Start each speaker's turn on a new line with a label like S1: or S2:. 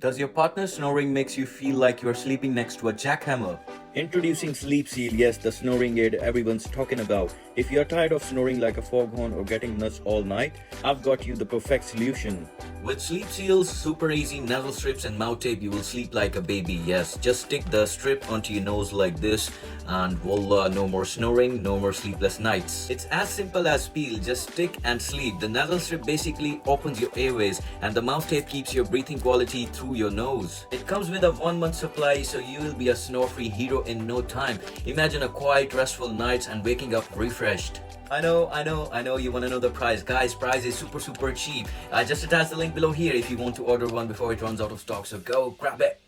S1: Does your partner snoring makes you feel like you're sleeping next to a jackhammer? Introducing sleepseal, yes, the snoring aid everyone's talking about. If you're tired of snoring like a foghorn or getting nuts all night, I've got you the perfect solution. With sleepseal's super easy nasal strips and mouth tape, you will sleep like a baby. Yes, just stick the strip onto your nose like this and voila, no more snoring, no more sleepless nights. It's as simple as peel, just stick and sleep. The nasal strip basically opens your airways and the mouth tape keeps your breathing quality through your nose. It comes with a 1 month supply, so you will be a snore-free hero in no time. Imagine a quiet, restful nights and waking up refreshed. I know you want to know the price. Guys, price is super cheap. I just attached the link below here if you want to order one before it runs out of stock, so go grab it.